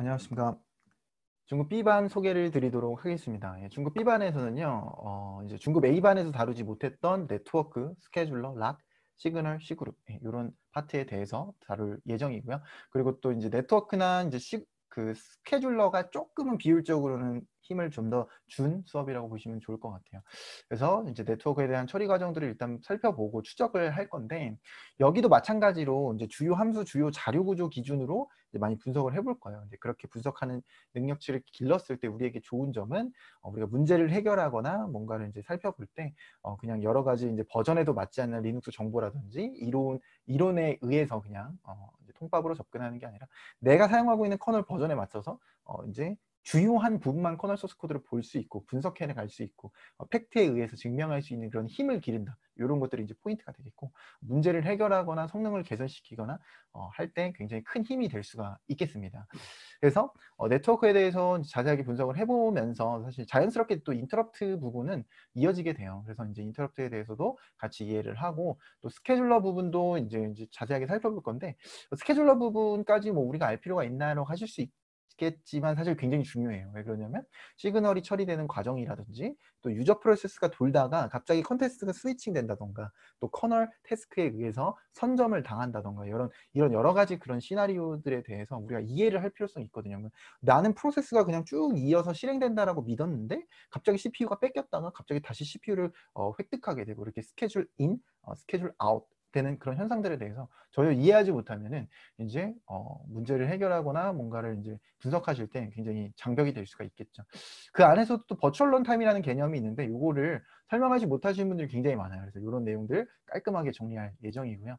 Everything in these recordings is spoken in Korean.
안녕하십니까. 중급 B반 소개를 드리도록 하겠습니다. 중급 B반에서는요, 이제 중급 A반에서 다루지 못했던 네트워크, 스케줄러, 락, 시그널, C그룹, 이런 파트에 대해서 다룰 예정이고요. 그리고 또 이제 네트워크나 이제 그 스케줄러가 조금은 비율적으로는 힘을 좀 더 준 수업이라고 보시면 좋을 것 같아요. 그래서 이제 네트워크에 대한 처리 과정들을 일단 살펴보고 추적을 할 건데, 여기도 마찬가지로 이제 주요 함수, 주요 자료 구조 기준으로 이제 많이 분석을 해볼 거예요. 이제 그렇게 분석하는 능력치를 길렀을 때 우리에게 좋은 점은 우리가 문제를 해결하거나 뭔가를 이제 살펴볼 때 그냥 여러 가지 이제 버전에도 맞지 않는 리눅스 정보라든지 이론에 의해서 그냥 이제 통밥으로 접근하는 게 아니라 내가 사용하고 있는 커널 버전에 맞춰서 이제 주요한 부분만 커널 소스 코드를 볼 수 있고 분석해 갈 수 있고 팩트에 의해서 증명할 수 있는 그런 힘을 기른다. 이런 것들이 이제 포인트가 되겠고, 문제를 해결하거나 성능을 개선시키거나 할 때 굉장히 큰 힘이 될 수가 있겠습니다. 그래서 네트워크에 대해서 자세하게 분석을 해보면서 사실 자연스럽게 또 인터럽트 부분은 이어지게 돼요. 그래서 이제 인터럽트에 대해서도 같이 이해를 하고, 또 스케줄러 부분도 이제 자세하게 살펴볼 건데, 스케줄러 부분까지 뭐 우리가 알 필요가 있나요? 하실 수 있겠지만 사실 굉장히 중요해요. 왜 그러냐면 시그널이 처리되는 과정이라든지 또 유저 프로세스가 돌다가 갑자기 컨텍스트가 스위칭 된다던가 또 커널 태스크에 의해서 선점을 당한다던가 이런 여러 가지 그런 시나리오들에 대해서 우리가 이해를 할 필요성이 있거든요. 나는 프로세스가 그냥 쭉 이어서 실행된다라고 믿었는데 갑자기 CPU가 뺏겼다가 갑자기 다시 CPU를 획득하게 되고 이렇게 스케줄 인, 스케줄 아웃 되는 그런 현상들에 대해서 전혀 이해하지 못하면은 이제 문제를 해결하거나 뭔가를 이제 분석하실 때 굉장히 장벽이 될 수가 있겠죠. 그 안에서도 또 버추얼 런타임이라는 개념이 있는데 이거를 설명하지 못하시는 분들이 굉장히 많아요. 그래서 이런 내용들 깔끔하게 정리할 예정이고요.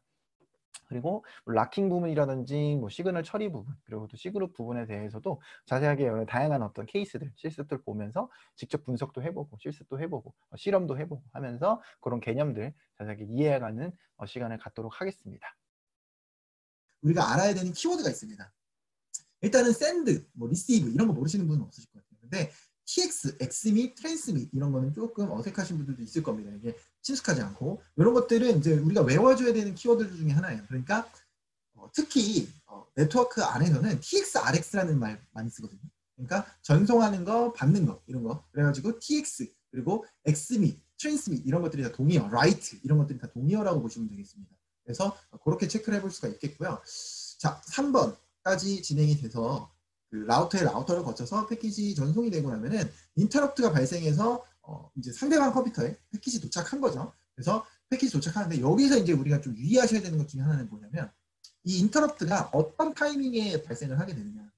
그리고 뭐 락킹 부분이라든지 뭐 시그널 처리 부분, 그리고 또 C그룹 부분에 대해서도 자세하게 여러 다양한 어떤 케이스들, 실습들 보면서 직접 분석도 해보고 실습도 해보고 실험도 해보고 하면서 그런 개념들 자세하게 이해해가는 시간을 갖도록 하겠습니다. 우리가 알아야 되는 키워드가 있습니다. 일단은 send, 뭐 receive 이런 거 모르시는 분은 없으실 것 같아요. 근데 tx, xmit, transmit 이런 거는 조금 어색하신 분들도 있을 겁니다. 이게 친숙하지 않고 이런 것들은 이제 우리가 외워줘야 되는 키워드 중에 하나예요. 그러니까 특히 네트워크 안에서는 tx, rx라는 말 많이 쓰거든요. 그러니까 전송하는 거, 받는 거 이런 거. 그래가지고 tx 그리고 xmit, transmit 이런 것들이 다 동의어, write 이런 것들이 다 동의어라고 보시면 되겠습니다. 그래서 그렇게 체크를 해볼 수가 있겠고요. 자, 3번까지 진행이 돼서 그 라우터를 거쳐서 패키지 전송이 되고 나면은 인터럽트가 발생해서 이제 상대방 컴퓨터에 패키지 도착한 거죠. 그래서 패키지 도착하는데 여기서 이제 우리가 좀 유의하셔야 되는 것 중에 하나는 뭐냐면 이 인터럽트가 어떤 타이밍에 발생을 하게 되느냐.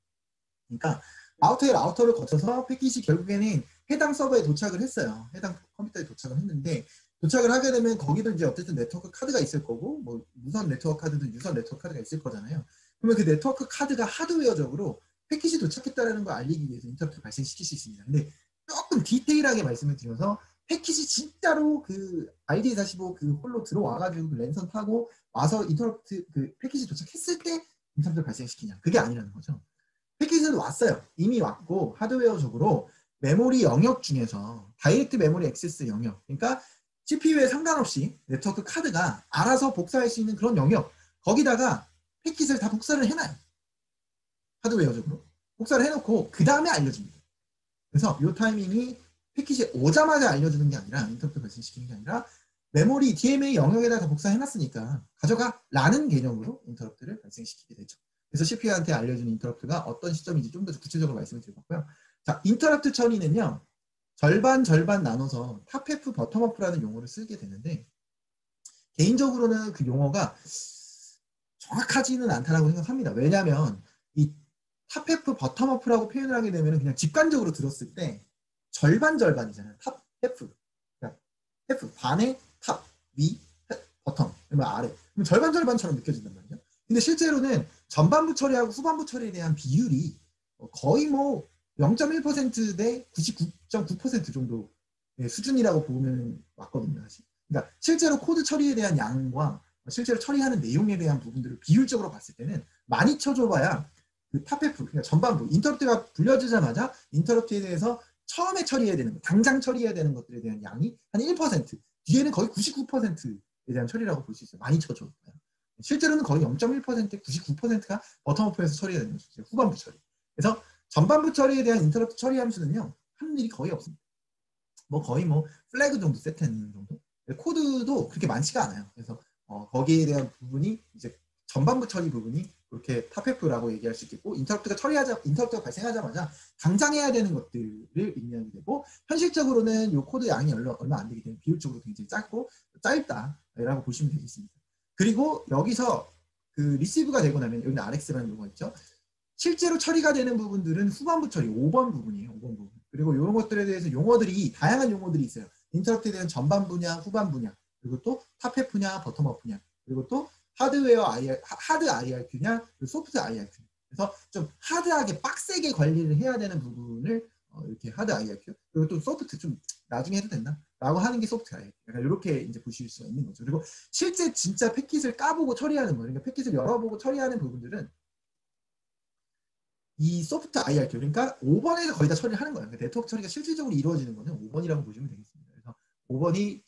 그러니까 라우터를 거쳐서 패키지 결국에는 해당 서버에 도착을 했어요. 해당 컴퓨터에 도착을 했는데 도착을 하게 되면 거기도 이제 어쨌든 네트워크 카드가 있을 거고 뭐 무선 네트워크 카드든 유선 네트워크 카드가 있을 거잖아요. 그러면 그 네트워크 카드가 하드웨어적으로 패키지 도착했다는 걸 알리기 위해서 인터럽트를 발생시킬 수 있습니다. 근데 조금 디테일하게 말씀을 드려서 패키지 진짜로 그 RJ45 그 홀로 들어와가지고 그 랜선 타고 와서 인터럽트 그 패키지 도착했을 때 인터럽트를 발생시키냐. 그게 아니라는 거죠. 패키지는 왔어요. 이미 왔고 하드웨어적으로 메모리 영역 중에서 다이렉트 메모리 액세스 영역, 그러니까 CPU에 상관없이 네트워크 카드가 알아서 복사할 수 있는 그런 영역, 거기다가 패킷을 다 복사를 해놔요. 하드웨어적으로 복사를 해놓고 그 다음에 알려줍니다. 그래서 이 타이밍이 패킷이 오자마자 알려주는 게 아니라 인터럽트 발생시키는 게 아니라 메모리 DMA 영역에다 다 복사해놨으니까 가져가 라는 개념으로 인터럽트를 발생시키게 되죠. 그래서 CPU한테 알려준 인터럽트가 어떤 시점인지 좀 더 구체적으로 말씀을 드렸고요. 자, 인터럽트 처리는요. 절반 나눠서 탑F 버텀업라는 용어를 쓰게 되는데 개인적으로는 그 용어가 정확하지는 않다라고 생각합니다. 왜냐하면 이 탑F 버텀업라고 표현을 하게 되면 그냥 직관적으로 들었을 때 절반이잖아요. 탑 F. 그러니까 F 반의 탑, 위, 버텀, 그러면 아래. 그럼 절반처럼 느껴진단 말이죠. 근데 실제로는 전반부 처리하고 후반부 처리에 대한 비율이 거의 뭐 0.1%대 99.9% 정도 수준이라고 보면 맞거든요, 사실. 그러니까 실제로 코드 처리에 대한 양과 실제로 처리하는 내용에 대한 부분들을 비율적으로 봤을 때는 많이 쳐줘봐야 그 탑F, 그러니까 전반부, 인터럽트가 불려지자마자 인터럽트에 대해서 처음에 처리해야 되는 거, 당장 처리해야 되는 것들에 대한 양이 한 1%, 뒤에는 거의 99%에 대한 처리라고 볼 수 있어요. 많이 쳐줘봐요. 실제로는 거의 0.1%, 99%가 버텀업에서 처리해야 되는 거죠. 후반부 처리. 그래서 전반부 처리에 대한 인터럽트 처리 함수는요, 하는 일이 거의 없습니다. 뭐 거의 뭐 플래그 정도 세트하는 정도. 코드도 그렇게 많지가 않아요. 그래서 거기에 대한 부분이 이제 전반부 처리 부분이 그렇게 탑F라고 얘기할 수 있겠고, 인터럽트가 발생하자마자 당장 해야 되는 것들을 의미하게 되고, 현실적으로는 이 코드 양이 얼마 안 되기 때문에 비율적으로 굉장히 짧다라고 보시면 되겠습니다. 그리고 여기서 그 리시브가 되고 나면 여기는 RX라는 용어가 있죠. 실제로 처리가 되는 부분들은 후반부 처리, 5번 부분이에요. 5번 부분. 그리고 이런 것들에 대해서 다양한 용어들이 있어요. 인터럽트에 대한 전반부냐, 후반부냐, 그리고 또 탑F냐, 버텀업냐, 그리고 또 하드 IRQ냐, 소프트 IRQ. 그래서 좀 하드하게 빡세게 관리를 해야 되는 부분을 이렇게 하드 IRQ, 그리고 또 소프트 좀 나중에 해도 된다 라고 하는 게 소프트 IRQ. 약간 이렇게 이제 보실 수가 있는 거죠. 그리고 실제 진짜 패킷을 까보고 처리하는 거, 그러니까 패킷을 열어보고 처리하는 부분들은 이 소프트 IRQ, 그러니까 5번에서 거의 다 처리를 하는 거예요. 그러니까 네트워크 처리가 실질적으로 이루어지는 거는 5번이라고 보시면 되겠습니다. 그래서 5번이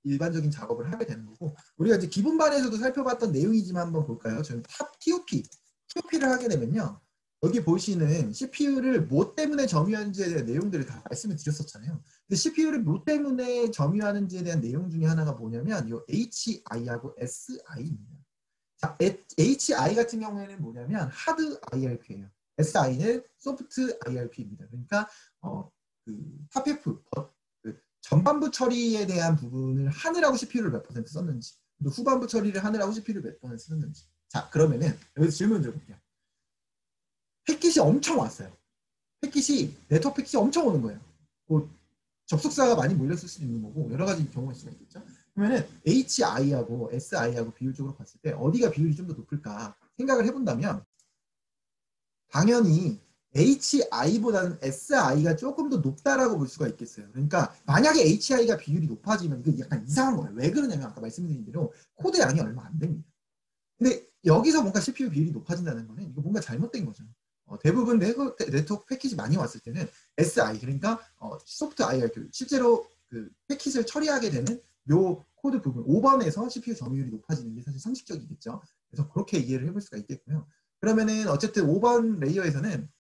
일반적인 작업을 하게 되는 거고, 우리가 이제 기본반에서도 살펴봤던 내용이지만 한번 볼까요? 저는 탑 TOP를 하게 되면요, 여기 보시는 CPU를 뭐 때문에 점유하는지에 대한 내용들을 다 말씀을 드렸었잖아요. 근데 CPU를 뭐 때문에 점유하는지에 대한 내용 중에 하나가 뭐냐면 이 HI하고 SI입니다. 자, HI 같은 경우에는 뭐냐면 하드 IRQ예요. SI는 소프트 IRQ입니다. 그러니까 그 탑F, 그 전반부 처리에 대한 부분을 하느라고 CPU를 몇 퍼센트 썼는지, 또 후반부 처리를 하느라고 CPU를 몇 퍼센트 썼는지. 자, 그러면은 여기서 질문 드려볼게요. 패킷이 엄청 왔어요. 네트워크 패킷이 엄청 오는 거예요. 뭐 접속사가 많이 몰렸을 수도 있는 거고, 여러 가지 경우가 있을 수가 있겠죠. 그러면은 HI하고 SI하고 비율적으로 봤을 때 어디가 비율이 좀 더 높을까 생각을 해본다면, 당연히 HI보다는 SI가 조금 더 높다라고 볼 수가 있겠어요. 그러니까 만약에 HI가 비율이 높아지면 이거 약간 이상한 거예요. 왜 그러냐면 아까 말씀드린 대로 코드 양이 얼마 안 됩니다. 근데 여기서 뭔가 CPU 비율이 높아진다는 거는 이거 뭔가 잘못된 거죠. 대부분 네트워크 패킷이 많이 왔을 때는 SI, 그러니까 소프트 IRQ, 실제로 그 패킷을 처리하게 되는 요 코드 부분 5번에서 CPU 점유율이 높아지는 게 사실 상식적이겠죠. 그래서 그렇게 이해를 해볼 수가 있겠고요. 그러면은 어쨌든 5번 레이어에서는